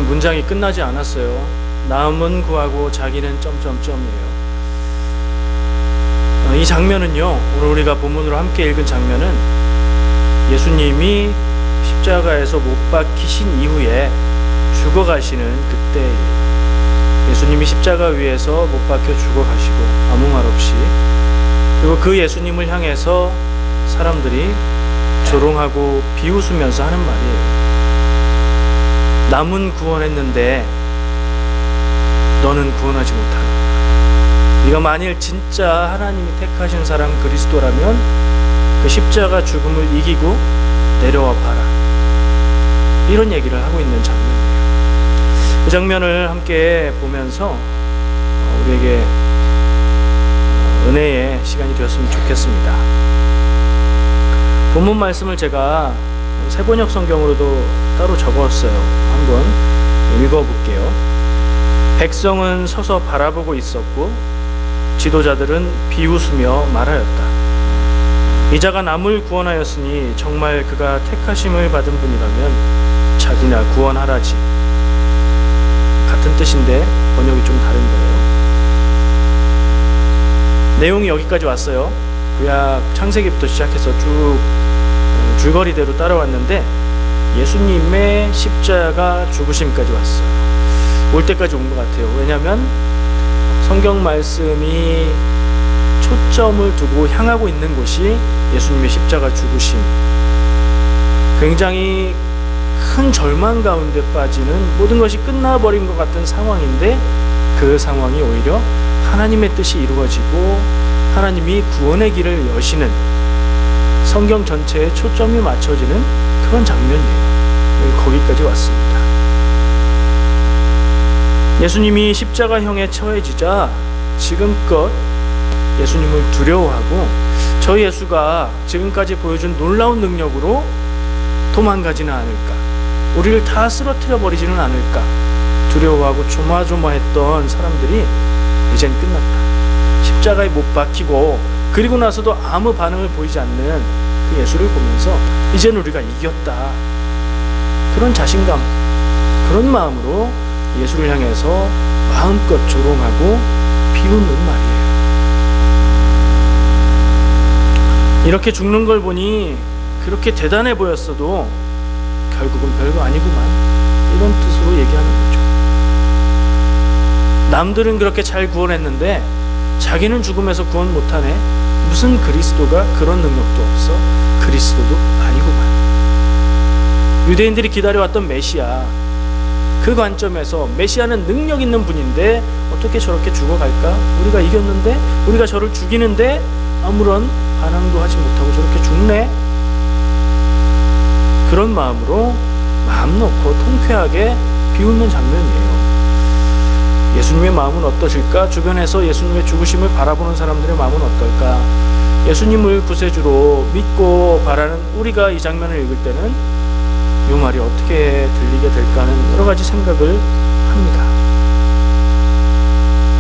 여러분, 문장이 끝나지 않았어요. 남은 구하고 자기는 점점점이에요. 이 장면은요, 오늘 우리가 본문으로 함께 읽은 장면은 예수님이 십자가에서 못 박히신 이후에 죽어가시는 그때예요. 예수님이 십자가 위에서 못 박혀 죽어가시고 아무 말 없이, 그리고 그 예수님을 향해서 사람들이 조롱하고 비웃으면서 하는 말이에요. 남은 구원했는데 너는 구원하지 못하는구나. 네가 만일 진짜 하나님이 택하신 사람 그리스도라면 그 십자가 죽음을 이기고 내려와 봐라. 이런 얘기를 하고 있는 장면이에요. 그 장면을 함께 보면서 우리에게 은혜의 시간이 되었으면 좋겠습니다. 본문 말씀을 제가 세번역 성경으로도 따로 적었어요. 한번 읽어볼게요. 백성은 서서 바라보고 있었고 지도자들은 비웃으며 말하였다. 이자가 남을 구원하였으니 정말 그가 택하심을 받은 분이라면 자기나 구원하라지. 같은 뜻인데 번역이 좀 다른 거예요. 내용이 여기까지 왔어요. 구약 창세기부터 시작해서 쭉 줄거리대로 따라왔는데 예수님의 십자가 죽으심까지 왔어요. 올 때까지 온 것 같아요. 왜냐하면 성경 말씀이 초점을 두고 향하고 있는 곳이 예수님의 십자가 죽으심, 굉장히 큰 절망 가운데 빠지는, 모든 것이 끝나버린 것 같은 상황인데 그 상황이 오히려 하나님의 뜻이 이루어지고 하나님이 구원의 길을 여시는, 성경 전체에 초점이 맞춰지는 그런 장면이에요. 거기까지 왔습니다. 예수님이 십자가형에 처해지자 지금껏 예수님을 두려워하고 저 예수가 지금까지 보여준 놀라운 능력으로 도망가지는 않을까, 우리를 다 쓰러뜨려 버리지는 않을까 두려워하고 조마조마했던 사람들이 이젠 끝났다. 십자가에 못 박히고 그리고 나서도 아무 반응을 보이지 않는 그 예수를 보면서 이제는 우리가 이겼다, 그런 자신감, 그런 마음으로 예수를 향해서 마음껏 조롱하고 비웃는 말이에요. 이렇게 죽는 걸 보니 그렇게 대단해 보였어도 결국은 별거 아니구만, 이런 뜻으로 얘기하는 거죠. 남들은 그렇게 잘 구원했는데 자기는 죽음에서 구원 못하네. 무슨 그리스도가 그런 능력도 없어. 그리스도도 아니구만. 유대인들이 기다려왔던 메시아, 그 관점에서 메시아는 능력 있는 분인데 어떻게 저렇게 죽어갈까? 우리가 이겼는데, 우리가 저를 죽이는데 아무런 반항도 하지 못하고 저렇게 죽네? 그런 마음으로 마음 놓고 통쾌하게 비웃는 장면이에요. 예수님의 마음은 어떠실까? 주변에서 예수님의 죽으심을 바라보는 사람들의 마음은 어떨까? 예수님을 구세주로 믿고 바라는 우리가 이 장면을 읽을 때는 이 말이 어떻게 들리게 될까 하는 여러 가지 생각을 합니다.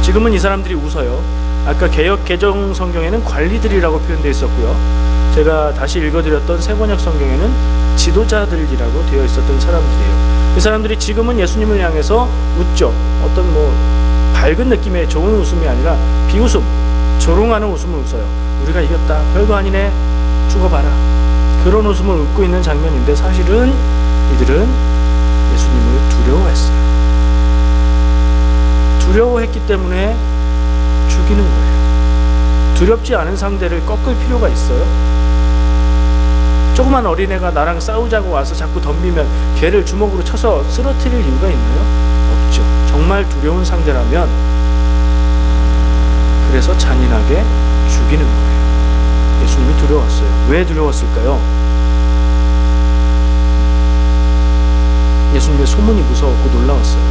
지금은 이 사람들이 웃어요. 아까 개역 개정 성경에는 관리들이라고 표현되어 있었고요. 제가 다시 읽어드렸던 세번역 성경에는 지도자들이라고 되어 있었던 사람들이에요. 이 사람들이 지금은 예수님을 향해서 웃죠. 어떤 밝은 느낌의 좋은 웃음이 아니라 비웃음, 조롱하는 웃음을 웃어요. 우리가 이겼다, 별거 아니네, 죽어봐라, 그런 웃음을 웃고 있는 장면인데 사실은 이들은 예수님을 두려워했어요. 두려워했기 때문에 죽이는 거예요. 두렵지 않은 상대를 꺾을 필요가 있어요? 조그만 어린애가 나랑 싸우자고 와서 자꾸 덤비면 걔를 주먹으로 쳐서 쓰러뜨릴 이유가 있나요? 없죠. 정말 두려운 상대라면 그래서 잔인하게 죽이는 거예요. 예수님이 두려웠어요. 왜 두려웠을까요? 예수님의 소문이 무서웠고 놀라웠어요.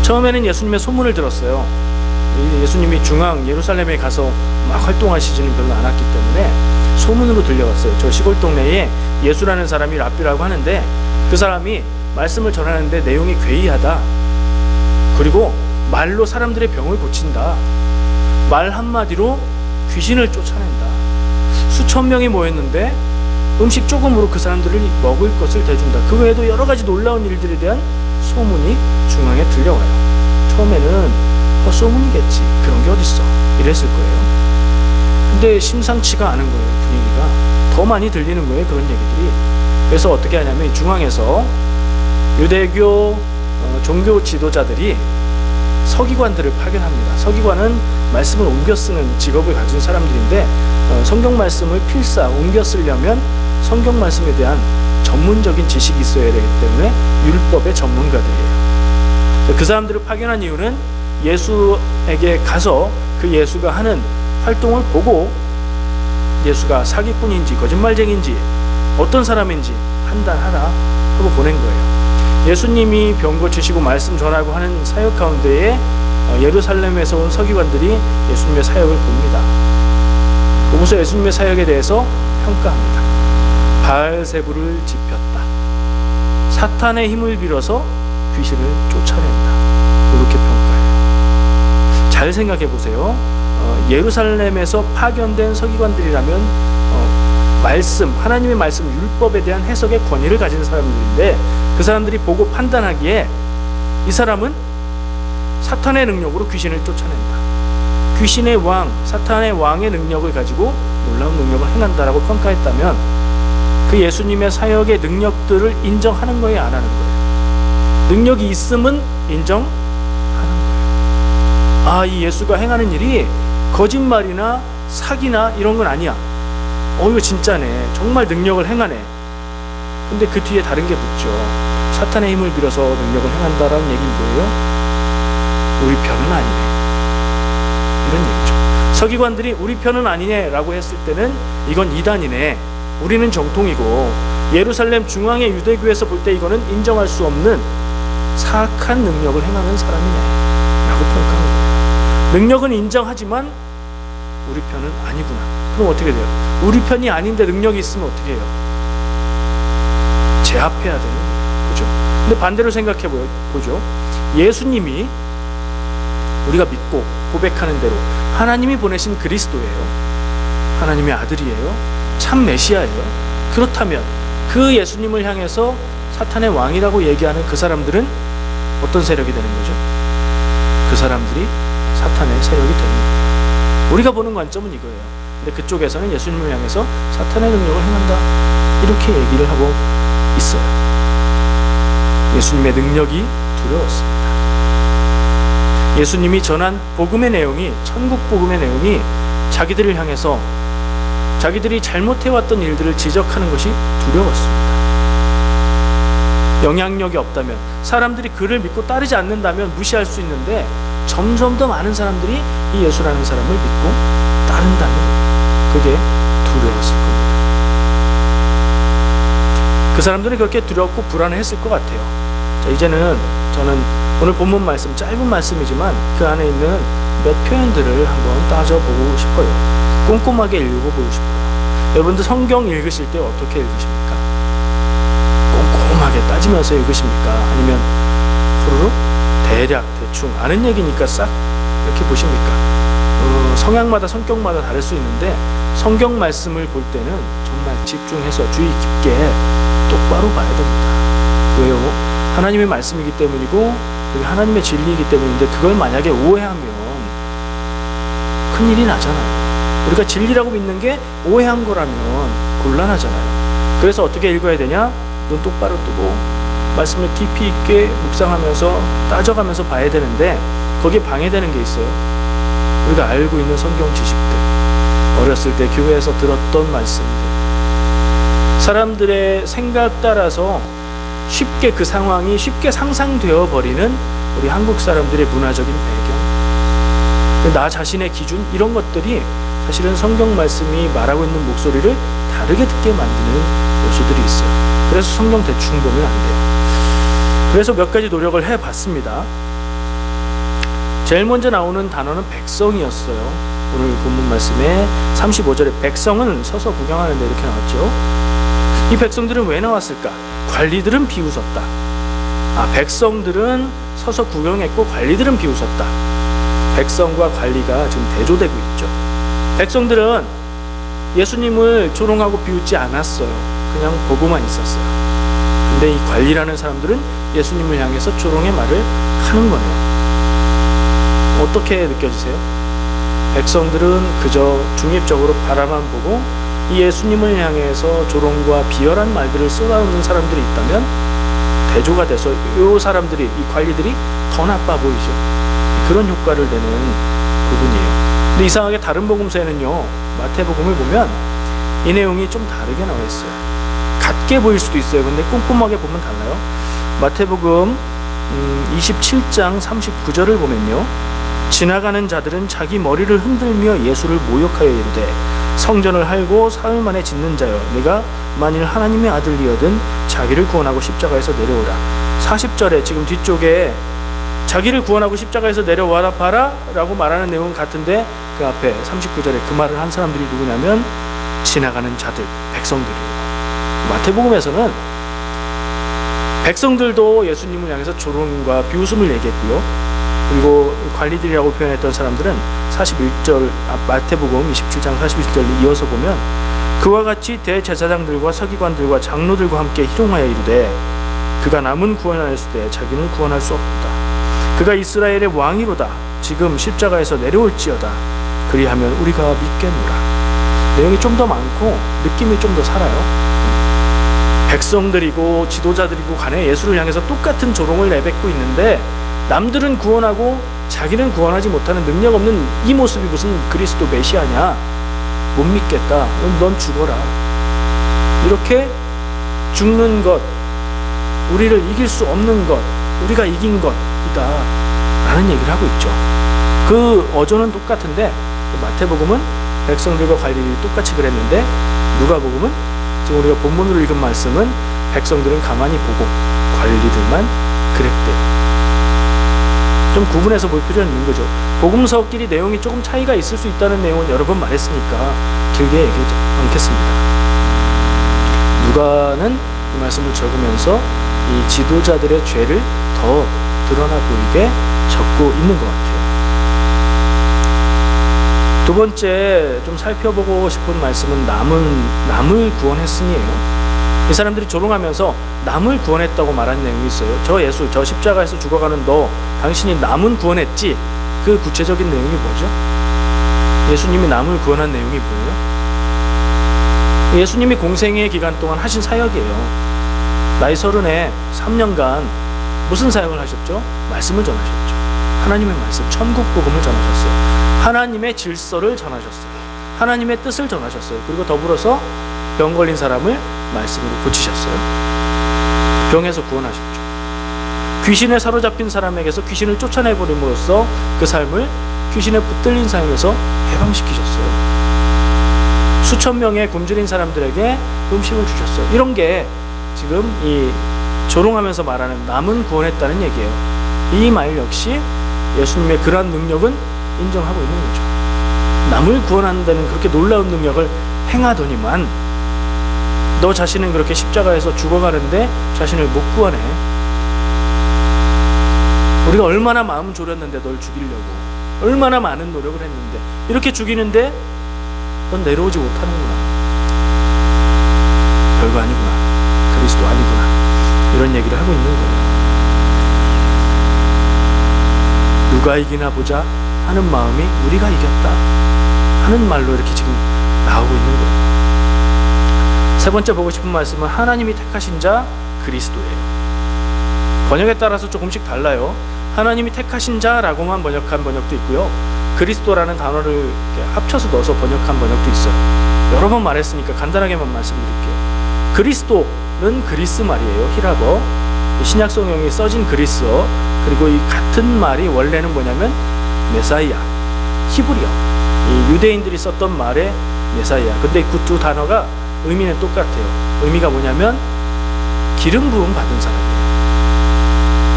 처음에는 예수님의 소문을 들었어요. 예수님이 중앙 예루살렘에 가서 막 활동하시지는 별로 않았기 때문에 소문으로 들려왔어요. 저 시골 동네에 예수라는 사람이 랍비라고 하는데 그 사람이 말씀을 전하는데 내용이 괴이하다. 그리고 말로 사람들의 병을 고친다. 말 한마디로 귀신을 쫓아낸다. 수천 명이 모였는데 음식 조금으로 그 사람들을 먹을 것을 대준다. 그 외에도 여러 가지 놀라운 일들에 대한 헛소문이 중앙에 들려와요. 처음에는 헛소문이겠지, 그런 게 어딨어, 이랬을 거예요. 근데 심상치가 않은 거예요. 분위기가 더 많이 들리는 거예요, 그런 얘기들이. 그래서 어떻게 하냐면 이 중앙에서 유대교 종교 지도자들이 서기관들을 파견합니다. 서기관은 말씀을 옮겨 쓰는 직업을 가진 사람들인데 성경 말씀을 필사 옮겨 쓰려면 성경 말씀에 대한 전문적인 지식이 있어야 되기 때문에 율법의 전문가들이에요. 그 사람들을 파견한 이유는 예수에게 가서 그 예수가 하는 활동을 보고 예수가 사기꾼인지 거짓말쟁인지 어떤 사람인지 판단하라 하고 보낸 거예요. 예수님이 병 고치시고 말씀 전하고 하는 사역 가운데에 예루살렘에서 온 서기관들이 예수님의 사역을 봅니다. 보고서 예수님의 사역에 대해서 평가합니다. 바알세불을 지폈다. 사탄의 힘을 빌어서 귀신을 쫓아낸다. 이렇게 평가해요. 잘 생각해 보세요. 예루살렘에서 파견된 서기관들이라면 말씀, 하나님의 말씀, 율법에 대한 해석의 권위를 가진 사람들인데 그 사람들이 보고 판단하기에 이 사람은 사탄의 능력으로 귀신을 쫓아낸다. 귀신의 왕, 사탄의 왕의 능력을 가지고 놀라운 능력을 행한다라고 평가했다면 그 예수님의 사역의 능력들을 인정하는 거예요, 안 하는 거예요? 능력이 있음은 인정하는 거예요. 아, 이 예수가 행하는 일이 거짓말이나 사기나 이런 건 아니야. 이거 진짜네. 정말 능력을 행하네. 근데 그 뒤에 다른 게 붙죠. 사탄의 힘을 빌어서 능력을 행한다라는 얘기는 뭐예요? 우리 편은 아니네, 이런 얘기죠. 서기관들이 우리 편은 아니네 라고 했을 때는 이건 이단이네, 우리는 정통이고 예루살렘 중앙의 유대교에서 볼 때 이거는 인정할 수 없는 사악한 능력을 행하는 사람이네 라고 평가한 거예요. 능력은 인정하지만 우리 편은 아니구나. 그럼 어떻게 돼요? 우리 편이 아닌데 능력이 있으면 어떻게 해요? 제압해야 되는 거예요. 그죠? 근데 반대로 생각해 보죠. 예수님이 우리가 믿고 고백하는 대로 하나님이 보내신 그리스도예요. 하나님의 아들이에요. 참 메시아예요. 그렇다면 그 예수님을 향해서 사탄의 왕이라고 얘기하는 그 사람들은 어떤 세력이 되는 거죠? 그 사람들이 사탄의 세력이 되는 거예요. 우리가 보는 관점은 이거예요. 근데 그쪽에서는 예수님을 향해서 사탄의 능력을 행한다, 이렇게 얘기를 하고 있어요. 예수님의 능력이 두려웠습니다. 예수님이 전한 복음의 내용이, 천국 복음의 내용이 자기들을 향해서 자기들이 잘못해왔던 일들을 지적하는 것이 두려웠습니다. 영향력이 없다면, 사람들이 그를 믿고 따르지 않는다면 무시할 수 있는데 점점 더 많은 사람들이 이 예수라는 사람을 믿고 따른다면 그게 두려웠을 겁니다. 그 사람들은 그렇게 두렵고 불안해했을 것 같아요. 자, 이제는 저는 오늘 본문 말씀, 짧은 말씀이지만 그 안에 있는 몇 표현들을 한번 따져보고 싶어요. 꼼꼼하게 읽어보고 싶어요. 여러분들 성경 읽으실 때 어떻게 읽으십니까? 꼼꼼하게 따지면서 읽으십니까? 아니면 후루룩 대략 대충 아는 얘기니까 싹 이렇게 보십니까? 성향마다 성격마다 다를 수 있는데 성경 말씀을 볼 때는 정말 집중해서 주의 깊게 똑바로 봐야 됩니다. 왜요? 하나님의 말씀이기 때문이고 그게 하나님의 진리이기 때문인데 그걸 만약에 오해하면 큰일이 나잖아요. 우리가 진리라고 믿는 게 오해한 거라면 곤란하잖아요. 그래서 어떻게 읽어야 되냐? 눈 똑바로 뜨고 말씀을 깊이 있게 묵상하면서 따져가면서 봐야 되는데 거기에 방해되는 게 있어요. 우리가 알고 있는 성경 지식들, 어렸을 때 교회에서 들었던 말씀들, 사람들의 생각 따라서 쉽게 그 상황이 쉽게 상상되어 버리는 우리 한국 사람들의 문화적인 배경, 나 자신의 기준, 이런 것들이 사실은 성경 말씀이 말하고 있는 목소리를 다르게 듣게 만드는 요소들이 있어요. 그래서 성경 대충 보면 안 돼요. 그래서 몇 가지 노력을 해봤습니다. 제일 먼저 나오는 단어는 백성이었어요. 오늘 본문 말씀에 35절에 백성은 서서 구경하는데 이렇게 나왔죠. 이 백성들은 왜 나왔을까? 관리들은 비웃었다. 백성들은 서서 구경했고 관리들은 비웃었다. 백성과 관리가 지금 대조되고 있죠. 백성들은 예수님을 조롱하고 비웃지 않았어요. 그냥 보고만 있었어요. 근데 이 관리라는 사람들은 예수님을 향해서 조롱의 말을 하는 거예요. 어떻게 느껴지세요? 백성들은 그저 중립적으로 바라만 보고 이 예수님을 향해서 조롱과 비열한 말들을 쏟아놓는 사람들이 있다면 대조가 돼서 이 사람들이, 이 관리들이 더 나빠 보이죠. 그런 효과를 내는 부분이에요. 근데 이상하게 다른 복음서에는요, 마태복음을 보면 이 내용이 좀 다르게 나와 있어요. 같게 보일 수도 있어요. 근데 꼼꼼하게 보면 달라요. 마태복음 27장 39절을 보면요, 지나가는 자들은 자기 머리를 흔들며 예수를 모욕하여 이르되 성전을 할고 사흘 만에 짓는 자여, 네가 만일 하나님의 아들이여든 자기를 구원하고 십자가에서 내려오라. 40절에 지금 뒤쪽에 자기를 구원하고 십자가에서 내려와라 봐라 라고 말하는 내용은 같은데, 그 앞에 39절에 그 말을 한 사람들이 누구냐면 지나가는 자들, 백성들이에요. 마태복음에서는 백성들도 예수님을 향해서 조롱과 비웃음을 얘기했고요. 그리고 관리들이라고 표현했던 사람들은 41절, 마태복음 27장 41절을 이어서 보면 그와 같이 대제사장들과 서기관들과 장로들과 함께 희롱하여 이르되 그가 남은 구원하였을 때 자기는 구원할 수 없다. 그가 이스라엘의 왕이로다. 지금 십자가에서 내려올지어다. 그리하면 우리가 믿겠노라. 내용이 좀 더 많고 느낌이 좀 더 살아요. 백성들이고 지도자들이고 간에 예수를 향해서 똑같은 조롱을 내뱉고 있는데 남들은 구원하고 자기는 구원하지 못하는 능력 없는 이 모습이 무슨 그리스도 메시아냐? 못 믿겠다. 넌 죽어라. 이렇게 죽는 것, 우리를 이길 수 없는 것, 우리가 이긴 것이다 라는 얘기를 하고 있죠. 그 어조는 똑같은데 마태복음은 백성들과 관리들이 똑같이 그랬는데 누가복음은 지금 우리가 본문으로 읽은 말씀은 백성들은 가만히 보고 관리들만 그랬대요. 좀 구분해서 볼 필요는 있는 거죠. 복음서끼리 내용이 조금 차이가 있을 수 있다는 내용은 여러 번 말했으니까 길게 얘기하지 않겠습니다. 누가는 이 말씀을 적으면서 이 지도자들의 죄를 더 드러나 보이게 적고 있는 것 같아요. 두 번째 좀 살펴보고 싶은 말씀은 남을 구원했으니에요. 이 사람들이 조롱하면서 남을 구원했다고 말한 내용이 있어요. 저 예수, 저 십자가에서 죽어가는 너, 당신이 남은 구원했지? 그 구체적인 내용이 뭐죠? 예수님이 남을 구원한 내용이 뭐예요? 예수님이 공생의 기간 동안 하신 사역이에요. 나이 30에 3년간 무슨 사역을 하셨죠? 말씀을 전하셨죠. 하나님의 말씀, 천국 복음을 전하셨어요. 하나님의 질서를 전하셨어요. 하나님의 뜻을 전하셨어요. 그리고 더불어서 병 걸린 사람을 말씀으로 고치셨어요. 병에서 구원하셨죠. 귀신에 사로잡힌 사람에게서 귀신을 쫓아내버림으로써 그 삶을 귀신에 붙들린 삶에서 해방시키셨어요. 수천 명의 굶주린 사람들에게 음식을 주셨어요. 이런 게 지금 이 조롱하면서 말하는 남은 구원했다는 얘기예요. 이 말 역시 예수님의 그러한 능력은 인정하고 있는 거죠. 남을 구원한다는 그렇게 놀라운 능력을 행하더니만 너 자신은 그렇게 십자가에서 죽어가는데 자신을 못 구원해. 우리가 얼마나 마음 졸였는데 널 죽이려고, 얼마나 많은 노력을 했는데 이렇게 죽이는데 넌 내려오지 못하는구나. 별거 아니구나. 그리스도 아니구나. 이런 얘기를 하고 있는 거예요. 누가 이기나 보자 하는 마음이 우리가 이겼다 하는 말로 이렇게 지금 나오고 있는 거예요. 세 번째 보고 싶은 말씀은 하나님이 택하신 자 그리스도예요. 번역에 따라서 조금씩 달라요. 하나님이 택하신 자라고만 번역한 번역도 있고요. 그리스도라는 단어를 이렇게 합쳐서 넣어서 번역한 번역도 있어요. 여러 번 말했으니까 간단하게만 말씀드릴게요. 그리스도는 그리스 말이에요. 히라버. 신약 성경에 써진 그리스어, 그리고 이 같은 말이 원래는 뭐냐면 메사이아, 히브리어, 이 유대인들이 썼던 말의 메사이아. 근데 그 두 단어가 의미는 똑같아요. 의미가 뭐냐면 기름 부음 받은 사람이에요.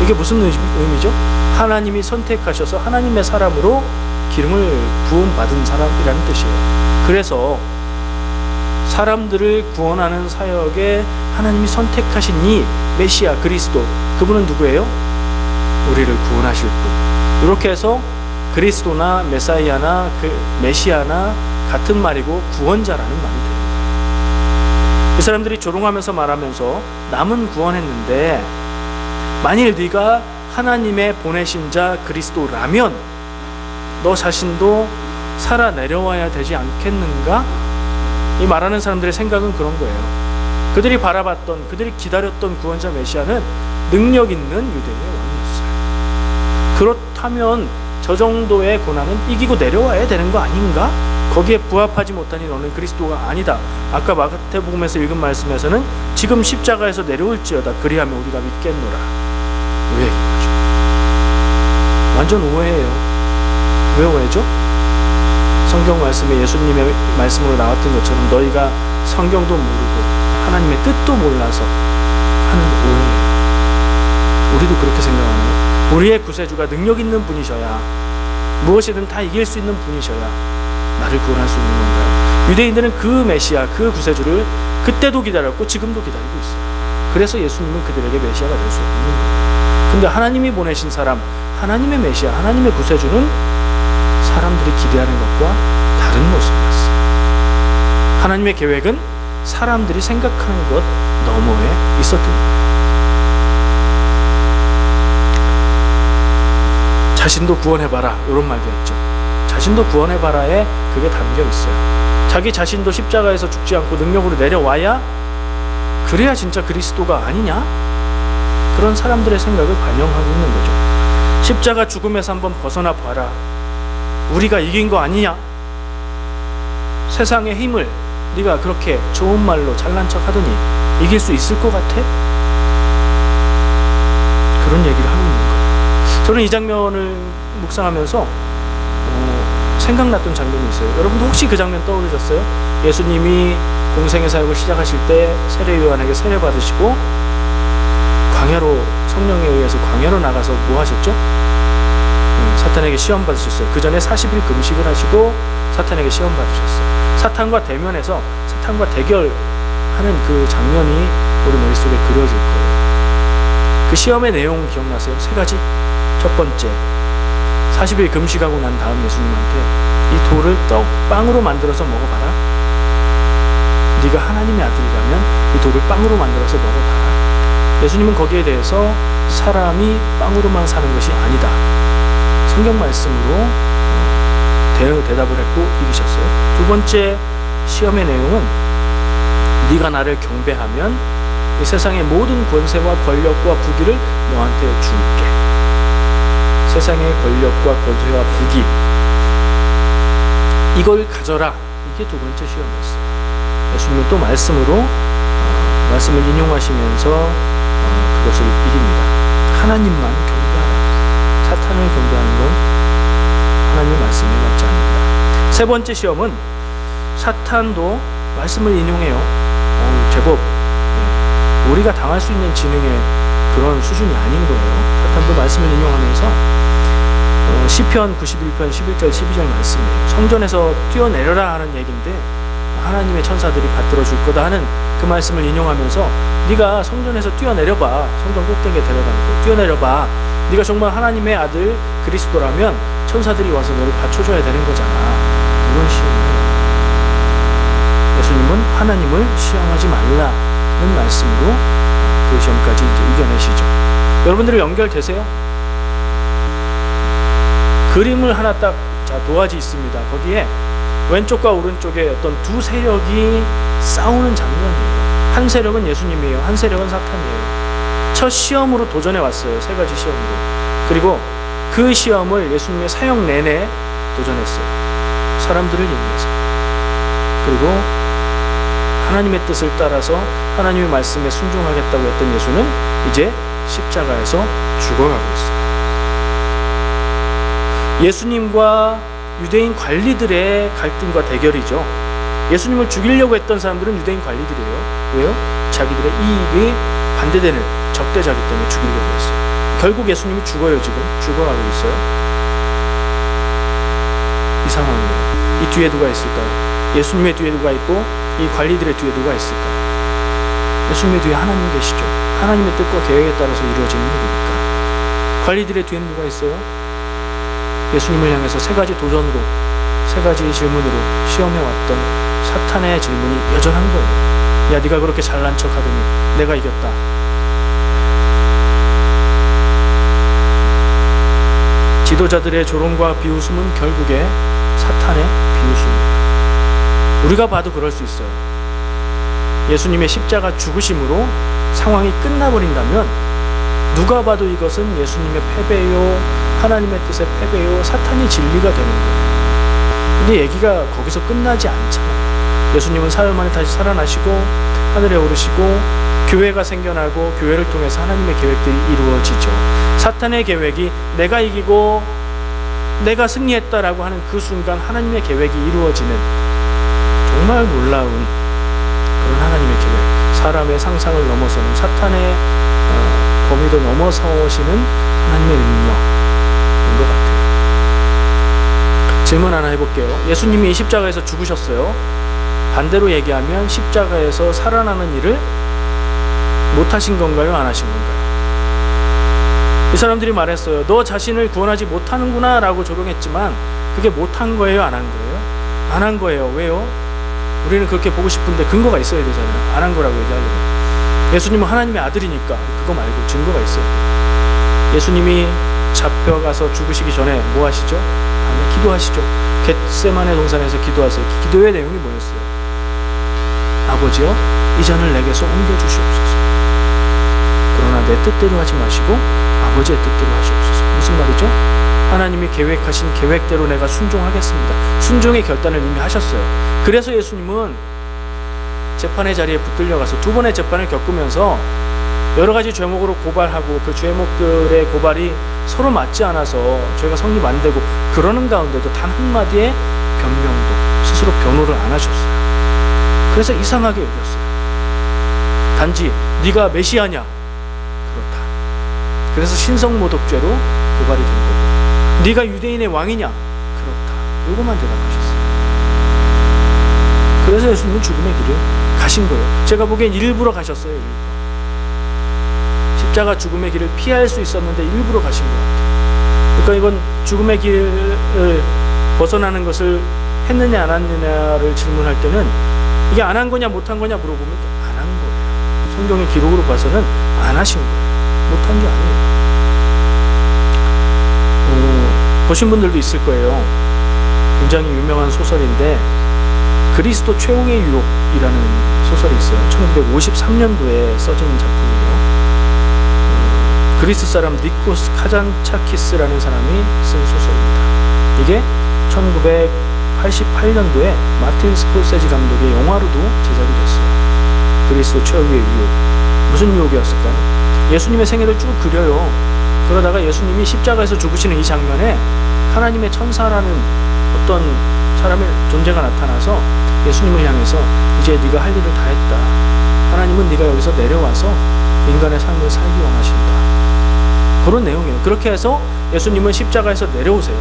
이게 무슨 의미죠? 하나님이 선택하셔서 하나님의 사람으로 기름을 부음 받은 사람이라는 뜻이에요. 그래서 사람들을 구원하는 사역에 하나님이 선택하신 이 메시아 그리스도, 그분은 누구예요? 우리를 구원하실 분. 이렇게 해서 그리스도나 메사이아나 그 메시아나 같은 말이고 구원자라는 말이 됩니다. 이 사람들이 조롱하면서 말하면서 남은 구원했는데 만일 네가 하나님의 보내신 자 그리스도라면 너 자신도 살아 내려와야 되지 않겠는가? 이 말하는 사람들의 생각은 그런 거예요. 그들이 바라봤던, 그들이 기다렸던 구원자 메시아는 능력 있는 유대인의 왕이었어요. 그렇다면 저 정도의 고난은 이기고 내려와야 되는 거 아닌가? 거기에 부합하지 못하니 너는 그리스도가 아니다. 아까 마태복음에서 읽은 말씀에서는 지금 십자가에서 내려올지어다 그리하면 우리가 믿겠노라. 오해인 거죠. 완전 오해예요. 왜 오해죠? 성경 말씀에 예수님의 말씀으로 나왔던 것처럼 너희가 성경도 모르고 하나님의 뜻도 몰라서 하는 오해예요. 우리도 그렇게 생각하나요? 우리의 구세주가 능력 있는 분이셔야, 무엇이든 다 이길 수 있는 분이셔야 나를 구원할 수 있는 건가요? 유대인들은 그 메시아, 그 구세주를 그때도 기다렸고 지금도 기다리고 있어요. 그래서 예수님은 그들에게 메시아가 될 수 없는 거예요. 근데 하나님이 보내신 사람, 하나님의 메시아, 하나님의 구세주는 사람들이 기대하는 것과 다른 모습이었어요. 하나님의 계획은 사람들이 생각하는 것 너머에 있었던 거예요. 자신도 구원해봐라, 이런 말도 했죠. 자신도 구원해봐라에 그게 담겨 있어요. 자기 자신도 십자가에서 죽지 않고 능력으로 내려와야, 그래야 진짜 그리스도가 아니냐? 그런 사람들의 생각을 반영하고 있는 거죠. 십자가 죽음에서 한번 벗어나 봐라. 우리가 이긴 거 아니냐? 세상의 힘을 네가 그렇게 좋은 말로 잘난 척 하더니 이길 수 있을 것 같아? 그런 얘기를 하고 있는 거예요. 저는 이 장면을 묵상하면서 생각났던 장면이 있어요. 여러분도 혹시 그 장면 떠오르셨어요? 예수님이 공생의 사역을 시작하실 때 세례 요한에게 세례 받으시고 광야로, 성령에 의해서 광야로 나가서 뭐 하셨죠? 사탄에게 시험 받으셨어요. 그 전에 40일 금식을 하시고 사탄에게 시험 받으셨어요. 사탄과 대면해서 사탄과 대결하는 그 장면이 우리 머릿속에 그려질 거예요. 그 시험의 내용 기억나세요? 세 가지. 첫 번째, 40일 금식하고 난 다음 예수님한테 이 돌을 빵으로 만들어서 먹어봐라. 네가 하나님의 아들이라면 이 돌을 빵으로 만들어서 먹어봐라. 예수님은 거기에 대해서 사람이 빵으로만 사는 것이 아니다, 성경 말씀으로 대답을 했고 이기셨어요. 두 번째 시험의 내용은 네가 나를 경배하면 이 세상의 모든 권세와 권력과 부귀를 너한테 줄게. 세상의 권력과 권세와 부귀, 이걸 가져라. 이게 두 번째 시험이었어요. 예수님은 또 말씀으로 말씀을 인용하시면서 그것을 이깁니다. 하나님만 경배하라. 사탄을 경배하는 건 하나님의 말씀에 맞지 않는다. 세 번째 시험은 사탄도 말씀을 인용해요. 제법 우리가 당할 수 있는 지능의 그런 수준이 아닌 거예요. 사탄도 말씀을 인용하면서 시편 91편 11절 12절 말씀이에요. 성전에서 뛰어내려라 하는 얘기인데 하나님의 천사들이 받들어 줄 거다 하는 그 말씀을 인용하면서 네가 성전에서 뛰어내려봐. 성전 꼭대기에 데려다놓고 뛰어내려봐. 네가 정말 하나님의 아들 그리스도라면 천사들이 와서 너를 받쳐줘야 되는 거잖아. 이런 시험이에요. 예수님은 하나님을 시험하지 말라는 말씀으로 그 시험까지 이제 이겨내시죠. 여러분들이 연결되세요? 그림을 하나 딱, 도화지 있습니다. 거기에 왼쪽과 오른쪽에 어떤 두 세력이 싸우는 장면이에요. 한 세력은 예수님이에요. 한 세력은 사탄이에요. 첫 시험으로 도전해 왔어요. 세 가지 시험으로. 그리고 그 시험을 예수님의 사역 내내 도전했어요. 사람들을 인해서. 그리고 하나님의 뜻을 따라서 하나님의 말씀에 순종하겠다고 했던 예수는 이제 십자가에서 죽어가고 있어요. 예수님과 유대인 관리들의 갈등과 대결이죠. 예수님을 죽이려고 했던 사람들은 유대인 관리들이에요. 왜요? 자기들의 이익에 반대되는 적대자기 때문에 죽이려고 했어요. 결국 예수님이 죽어요. 지금 죽어가고 있어요. 이 상황이에요. 이 뒤에 누가 있을까요? 예수님의 뒤에 누가 있고 이 관리들의 뒤에 누가 있을까요? 예수님의 뒤에 하나님 계시죠. 하나님의 뜻과 계획에 따라서 이루어지는 일이니까. 관리들의 뒤에는 누가 있어요? 예수님을 향해서 세 가지 도전으로, 세 가지 질문으로 시험해왔던 사탄의 질문이 여전한 거예요. 야, 네가 그렇게 잘난 척하더니 내가 이겼다. 지도자들의 조롱과 비웃음은 결국에 사탄의 비웃음입니다. 우리가 봐도 그럴 수 있어요. 예수님의 십자가 죽으심으로 상황이 끝나버린다면 누가 봐도 이것은 예수님의 패배요, 하나님의 뜻의 패배요, 사탄의 진리가 되는 거예요. 근데 얘기가 거기서 끝나지 않잖아요. 예수님은 사흘 만에 다시 살아나시고 하늘에 오르시고 교회가 생겨나고 교회를 통해서 하나님의 계획들이 이루어지죠. 사탄의 계획이 내가 이기고 내가 승리했다라고 하는 그 순간 하나님의 계획이 이루어지는 정말 놀라운 그런 하나님의 계획, 사람의 상상을 넘어서는 사탄의 범위도 넘어서시는 하나님의 능력인 것 같아요. 질문 하나 해볼게요. 예수님이 십자가에서 죽으셨어요. 반대로 얘기하면 십자가에서 살아나는 일을 못하신 건가요? 안 하신 건가요? 이 사람들이 말했어요. 너 자신을 구원하지 못하는구나 라고 조롱했지만 그게 못한 거예요? 안 한 거예요? 안 한 거예요. 왜요? 우리는 그렇게 보고 싶은데 근거가 있어야 되잖아요. 안 한 거라고 얘기하려고. 예수님은 하나님의 아들이니까 그거 말고 증거가 있어요. 예수님이 잡혀가서 죽으시기 전에 뭐 하시죠? 밤에 기도하시죠. 겟세마네 동산에서 기도하세요. 기도의 내용이 뭐였어요? 아버지여, 이 잔을 내게서 옮겨주시옵소서. 그러나 내 뜻대로 하지 마시고 아버지의 뜻대로 하시옵소서. 무슨 말이죠? 하나님이 계획하신 계획대로 내가 순종하겠습니다. 순종의 결단을 이미 하셨어요. 그래서 예수님은 재판의 자리에 붙들려 가서 두 번의 재판을 겪으면서 여러 가지 죄목으로 고발하고 그 죄목들의 고발이 서로 맞지 않아서 죄가 성립 안 되고 그러는 가운데도 단 한마디의 변명도 스스로 변호를 안 하셨어요. 그래서 이상하게 여겼어요. 단지 네가 메시아냐? 그렇다. 그래서 신성모독죄로 고발이 된 거고, 네가 유대인의 왕이냐? 그렇다. 요거만 대답하셨어요. 그래서 예수님은 죽음의 길을 가신 거예요. 제가 보기엔 일부러 가셨어요. 일부러. 십자가 죽음의 길을 피할 수 있었는데 일부러 가신 것 같아요. 그러니까 이건 죽음의 길을 벗어나는 것을 했느냐 안 했느냐를 질문할 때는 이게 안 한 거냐 못 한 거냐 물어보면 안 한 거예요. 성경의 기록으로 봐서는 안 하신 거예요. 못 한 게 아니에요. 보신 분들도 있을 거예요. 굉장히 유명한 소설인데 그리스도 최후의 유혹이라는 소설이 있어요. 1953년도에 써진 작품이에요. 그리스 사람 니코스 카잔차키스라는 사람이 쓴 소설입니다. 이게 1988년도에 마틴 스콜세지 감독의 영화로도 제작이 됐어요. 그리스도 최후의 유혹. 무슨 유혹이었을까요? 예수님의 생애를 쭉 그려요. 그러다가 예수님이 십자가에서 죽으시는 이 장면에 하나님의 천사라는 어떤 사람의 존재가 나타나서 예수님을 향해서 이제 네가 할 일을 다 했다. 하나님은 네가 여기서 내려와서 인간의 삶을 살기 원하신다. 그런 내용이에요. 그렇게 해서 예수님은 십자가에서 내려오세요.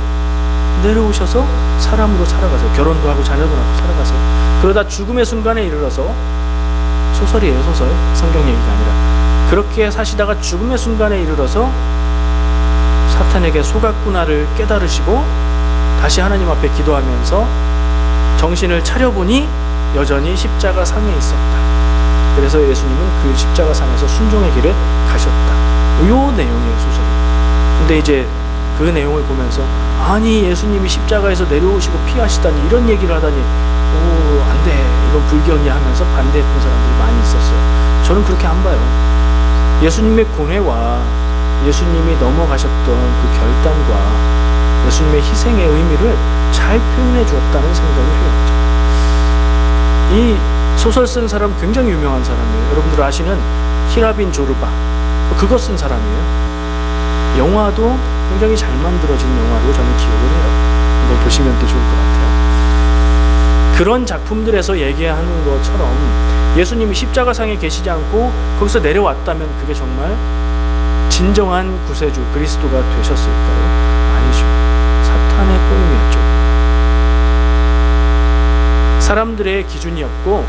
내려오셔서 사람으로 살아가세요. 결혼도 하고 자녀도 낳고 살아가세요. 그러다 죽음의 순간에 이르러서, 소설이에요, 소설. 성경 얘기가 아니라. 그렇게 사시다가 죽음의 순간에 이르러서 사탄에게 속았구나를 깨달으시고 다시 하나님 앞에 기도하면서 정신을 차려보니 여전히 십자가 상에 있었다. 그래서 예수님은 그 십자가 상에서 순종의 길을 가셨다. 요 내용이에요, 소설이. 근데 이제 그 내용을 보면서 아니 예수님이 십자가에서 내려오시고 피하시다니 이런 얘기를 하다니 안 돼, 이건 불경이야 하면서 반대했던 사람들이 많이 있었어요. 저는 그렇게 안 봐요. 예수님의 고뇌와 예수님이 넘어가셨던 그 결단과 예수님의 희생의 의미를 잘 표현해 주었다는 생각을 해요. 이 소설 쓴 사람 굉장히 유명한 사람이에요. 여러분들 아시는 히라빈 조르바, 그거 쓴 사람이에요. 영화도 굉장히 잘 만들어진 영화로 저는 기억을 해요. 한번 보시면 또 좋을 것 같아요. 그런 작품들에서 얘기하는 것처럼 예수님이 십자가상에 계시지 않고 거기서 내려왔다면 그게 정말 진정한 구세주 그리스도가 되셨을까요? 아니죠. 사탄의 꼬임이었죠. 사람들의 기준이었고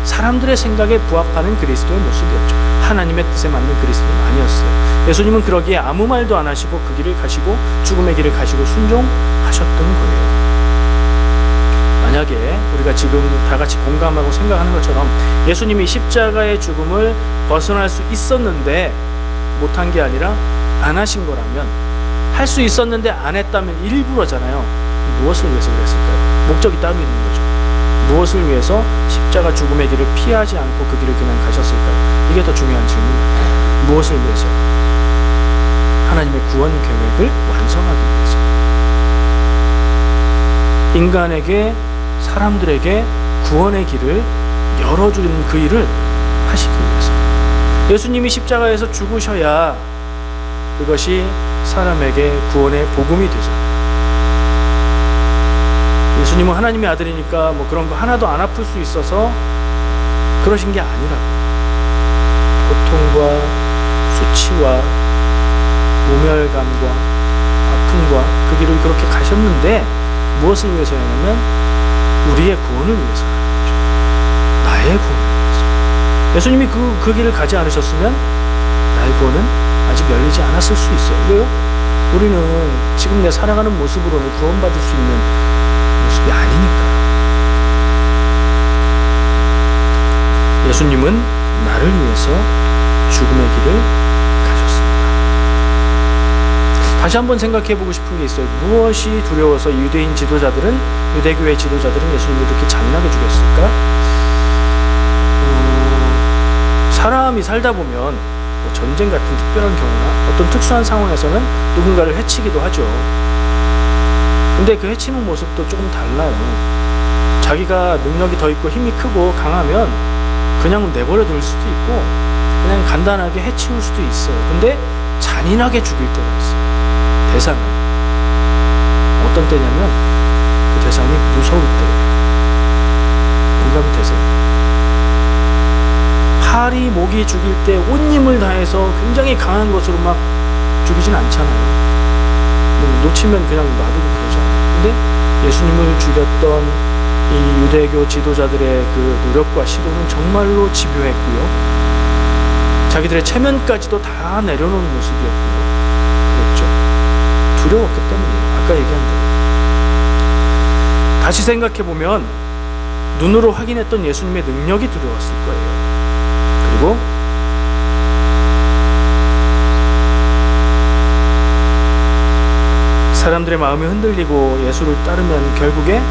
사람들의 생각에 부합하는 그리스도의 모습이었죠. 하나님의 뜻에 맞는 그리스도는 아니었어요. 예수님은 그러기에 아무 말도 안 하시고 그 길을 가시고 죽음의 길을 가시고 순종하셨던 거예요. 만약에 우리가 지금 다 같이 공감하고 생각하는 것처럼 예수님이 십자가의 죽음을 벗어날 수 있었는데 못한 게 아니라 안 하신 거라면, 할 수 있었는데 안 했다면 일부러잖아요. 무엇을 위해서 그랬을까요? 목적이 따로 있는 거죠. 무엇을 위해서 십자가 죽음의 길을 피하지 않고 그 길을 그냥 가셨을까요? 이게 더 중요한 질문 같아요. 무엇을 위해서? 하나님의 구원 계획을 완성하기 위해서. 인간에게, 사람들에게 구원의 길을 열어주는 그 일을 하시기 위해서. 예수님이 십자가에서 죽으셔야 그것이 사람에게 구원의 복음이 되잖아요. 예수님은 하나님의 아들이니까 뭐 그런 거 하나도 안 아플 수 있어서 그러신 게 아니라고. 고통과 수치와 모멸감과 아픔과 그 길을 그렇게 가셨는데 무엇을 위해서였냐면 우리의 구원을 위해서라는 거죠. 나의 구원을 위해서. 예수님이 그 길을 가지 않으셨으면 나의 구원은 아직 열리지 않았을 수 있어요. 왜요? 우리는 지금 내 살아가는 모습으로는 구원받을 수 있는 모습이 아니니까요. 예수님은 나를 위해서 죽음의 길을 가셨습니다. 다시 한번 생각해보고 싶은 게 있어요. 무엇이 두려워서 유대인 지도자들은, 유대교회 지도자들은 예수님을 그렇게 잔인하게 죽였을까? 사람이 살다 보면 뭐 전쟁 같은 특별한 경우나 어떤 특수한 상황에서는 누군가를 해치기도 하죠. 근데 그 해치는 모습도 조금 달라요. 자기가 능력이 더 있고 힘이 크고 강하면 그냥 내버려 둘 수도 있고 그냥 간단하게 해치울 수도 있어요. 근데 잔인하게 죽일 때가 있어요. 대상은 어떤 때냐면 그 대상이 무서울 때예요. 공감이 되세요? 파리, 모기 죽일 때 온 힘을 다해서 굉장히 강한 것으로 막 죽이진 않잖아요. 놓치면 그냥 놔두고 그러잖아요. 근데 예수님을 죽였던 이 유대교 지도자들의 그 노력과 시도는 정말로 집요했고요. 자기들의 체면까지도 다 내려놓은 모습이었고요. 그랬죠. 두려웠기 때문이에요. 아까 얘기한 대로. 다시 생각해보면 눈으로 확인했던 예수님의 능력이 두려웠을 거예요. 그리고 사람들의 마음이 흔들리고 예수를 따르면 결국에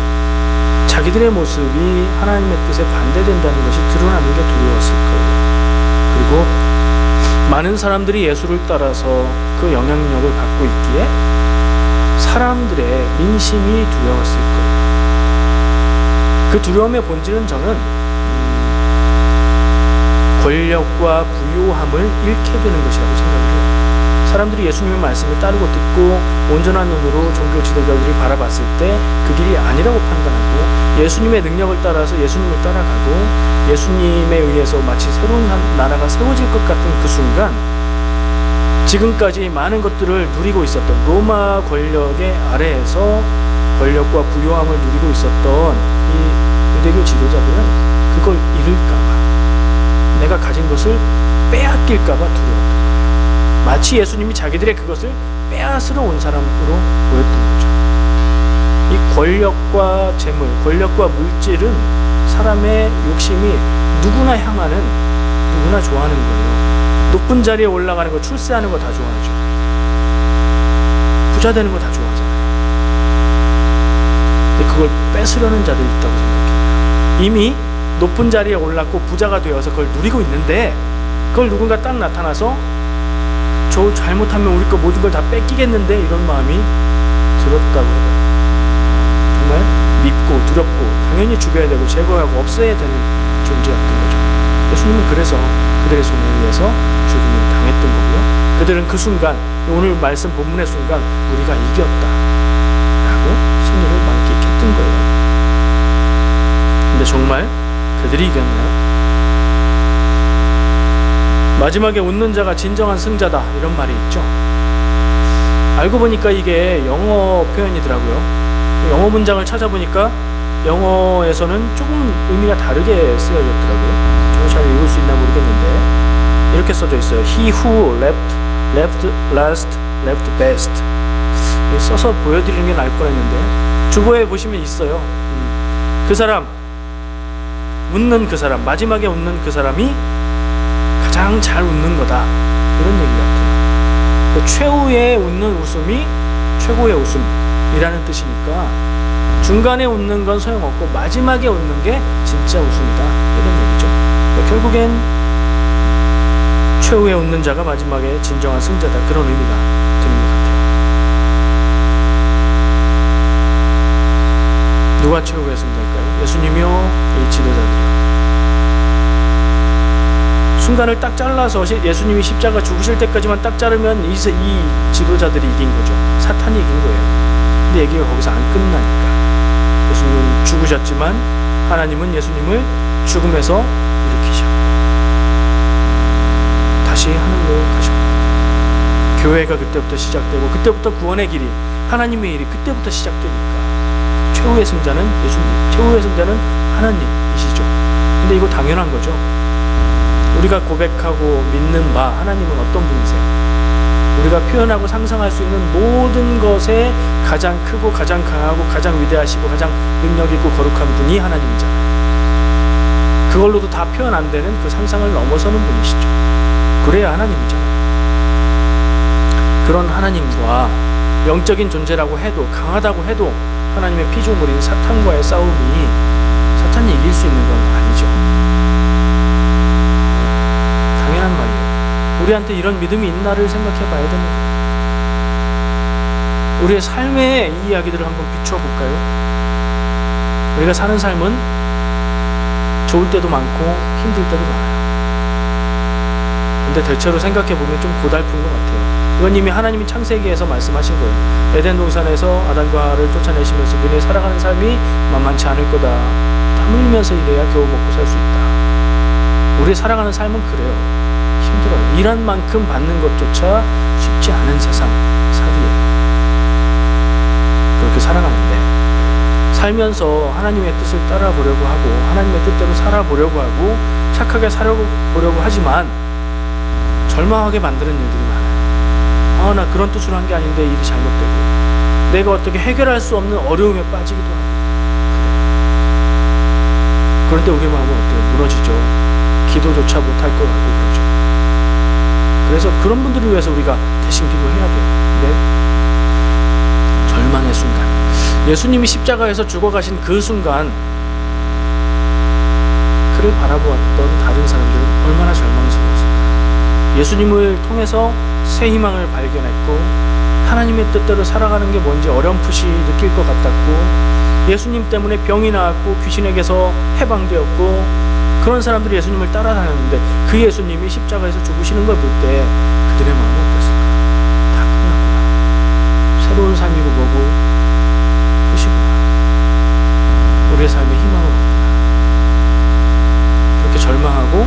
자기들의 모습이 하나님의 뜻에 반대된다는 것이 드러나는 게 두려웠을 거예요. 그리고 많은 사람들이 예수를 따라서 그 영향력을 갖고 있기에 사람들의 민심이 두려웠을 거예요. 그 두려움의 본질은 저는 권력과 부요함을 잃게 되는 것이라고 생각해요. 사람들이 예수님의 말씀을 따르고 듣고 온전한 눈으로 종교 지도자들을 바라봤을 때 그 길이 아니라고 판단하고 예수님의 능력을 따라서 예수님을 따라가고 예수님에 의해서 마치 새로운 나라가 세워질 것 같은 그 순간 지금까지 많은 것들을 누리고 있었던 로마 권력의 아래에서 권력과 부요함을 누리고 있었던 이 유대교 지도자들은 그걸 잃을까봐, 내가 가진 것을 빼앗길까봐 두려웠던 거예요. 마치 예수님이 자기들의 그것을 빼앗으러 온 사람으로 보였던 거죠. 이 권력과 재물, 권력과 물질은 사람의 욕심이 누구나 향하는, 누구나 좋아하는 거예요. 높은 자리에 올라가는 거, 출세하는 거 다 좋아하죠. 부자 되는 거 다 좋아하잖아요. 근데 그걸 뺏으려는 자들이 있다고 생각해요. 이미 높은 자리에 올랐고 부자가 되어서 그걸 누리고 있는데 그걸 누군가 딱 나타나서 저 잘못하면 우리 거 모든 걸 다 뺏기겠는데 이런 마음이 들었다고 해요. 정말 밉고 두렵고 당연히 죽여야 되고 제거하고 없애야 되는 존재였던 거죠. 예수님은 그래서 그들의 손에 의해서 죽임을 당했던 거고요. 그들은 그 순간, 오늘 말씀 본문의 순간 우리가 이겼다 라고 승리를 만끽했던 거예요. 근데 정말 그들이 이겼나요? 마지막에 웃는 자가 진정한 승자다 이런 말이 있죠. 알고 보니까 이게 영어 표현이더라고요. 영어 문장을 찾아보니까 영어에서는 조금 의미가 다르게 쓰여졌더라고요. 저는 잘 읽을 수 있나 모르겠는데 이렇게 써져 있어요. He who left last, left best. 써서 보여드리는 게 나을 뻔했는데 주보에 보시면 있어요. 그 사람, 웃는 그 사람, 마지막에 웃는 그 사람이 가장 잘 웃는 거다, 이런 얘기 같아요. 최후에 웃는 웃음이 최고의 웃음이라는 뜻이니까 중간에 웃는 건 소용없고 마지막에 웃는 게 진짜 웃음이다, 이런 얘기죠. 결국엔 최후에 웃는 자가 마지막에 진정한 승자다, 그런 의미가 드는 것 같아요. 누가 최후의 승자일까요? 예수님이요, 이 지도자들이요? 순간을 딱 잘라서 예수님이 십자가 죽으실 때까지만 딱 자르면 이 지도자들이 이긴 거죠. 사탄이 이긴 거예요. 근데 얘기가 거기서 안 끝나니까. 예수님은 죽으셨지만 하나님은 예수님을 죽음에서 일으키셨고 다시 하늘로 가셨고, 교회가 그때부터 시작되고 그때부터 구원의 길이, 하나님의 일이 그때부터 시작되니까 최후의 승자는 예수님, 최후의 승자는 하나님이시죠. 근데 이거 당연한 거죠. 우리가 고백하고 믿는 바 하나님은 어떤 분이세요? 우리가 표현하고 상상할 수 있는 모든 것에 가장 크고 가장 강하고 가장 위대하시고 가장 능력 있고 거룩한 분이 하나님이잖아요. 그걸로도 다 표현 안 되는 그 상상을 넘어서는 분이시죠. 그래야 하나님이잖아요. 그런 하나님과 영적인 존재라고 해도, 강하다고 해도 하나님의 피조물인 사탄과의 싸움이 사탄이 이길 수 있는 건 아니죠. 당연한 말이에요. 우리한테 이런 믿음이 있나를 생각해 봐야 되는 거예요. 우리의 삶의 이 이야기들을 한번 비춰볼까요? 우리가 사는 삶은 좋을 때도 많고 힘들 때도 많아요. 근데 대체로 생각해 보면 좀 고달픈 것 같아요. 이건 이미 하나님이 창세기에서 말씀하신 거예요. 에덴 동산에서 아담과 하와를 쫓아내시면서 너네 살아가는 삶이 만만치 않을 거다. 땀 흘리면서 일해야 겨우 먹고 살 수 있다. 우리 살아가는 삶은 그래요. 힘들어요. 일한 만큼 받는 것조차 쉽지 않은 세상 살이에요. 그렇게 살아가는데 살면서 하나님의 뜻을 따라 보려고 하고 하나님의 뜻대로 살아보려고 하고 착하게 살아보려고 하지만 절망하게 만드는 일들이 많아요. 나 그런 뜻으로 한 게 아닌데 일이 잘못되고 내가 어떻게 해결할 수 없는 어려움에 빠지기도 하고 그럴 때 우리 마음은 어때요? 무너지죠. 기도조차 못할 것 같고 그러죠. 그래서 그런 분들을 위해서 우리가 대신 기도해야 돼요. 근데 절망의 순간, 예수님이 십자가에서 죽어가신 그 순간 그를 바라보았던 다른 사람들은 얼마나 절망스러웠을까. 예수님을 통해서 새 희망을 발견했고 하나님의 뜻대로 살아가는 게 뭔지 어렴풋이 느낄 것 같았고 예수님 때문에 병이 나았고 귀신에게서 해방되었고 그런 사람들이 예수님을 따라다녔는데 그 예수님이 십자가에서 죽으시는 걸 볼 때 그들의 마음은 어땠을까? 다 끝났구나. 새로운 삶이고 뭐고 끝이구나. 우리의 삶에 희망은 없구나. 그렇게 절망하고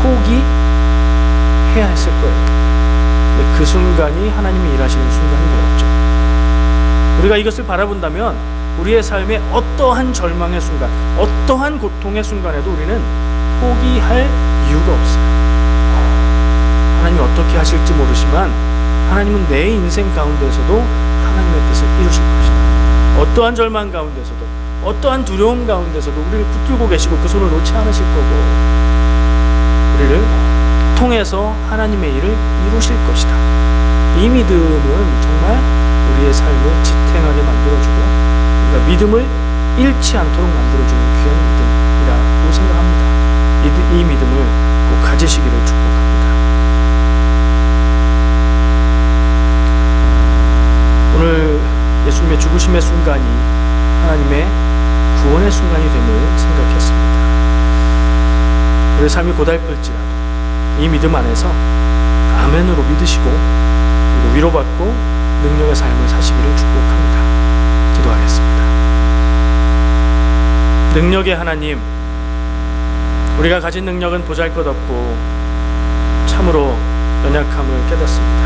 포기해야 했을 거예요. 근데 그 순간이 하나님이 일하시는 순간이 되었죠. 우리가 이것을 바라본다면 우리의 삶에 어떠한 절망의 순간, 어떠한 고통의 순간에도 우리는 포기할 이유가 없어요. 하나님이 어떻게 하실지 모르지만 하나님은 내 인생 가운데서도 하나님의 뜻을 이루실 것이다. 어떠한 절망 가운데서도 어떠한 두려움 가운데서도 우리를 붙들고 계시고 그 손을 놓지 않으실 거고 우리를 통해서 하나님의 일을 이루실 것이다. 이 믿음은 정말 우리의 삶을 지탱하게 만들어주고 우리가 믿음을 잃지 않도록 만들어주는 귀한 믿음이라고 생각합니다. 이 믿음을 꼭 가지시기를 축복합니다. 오늘 예수님의 죽으심의 순간이 하나님의 구원의 순간이 됨을 생각했습니다. 우리의 삶이 고달플지라도 이 믿음 안에서 아멘으로 믿으시고 그리고 위로받고 능력의 삶을 사시기를 축복합니다. 기도하겠습니다. 능력의 하나님, 우리가 가진 능력은 보잘것없고 참으로 연약함을 깨닫습니다.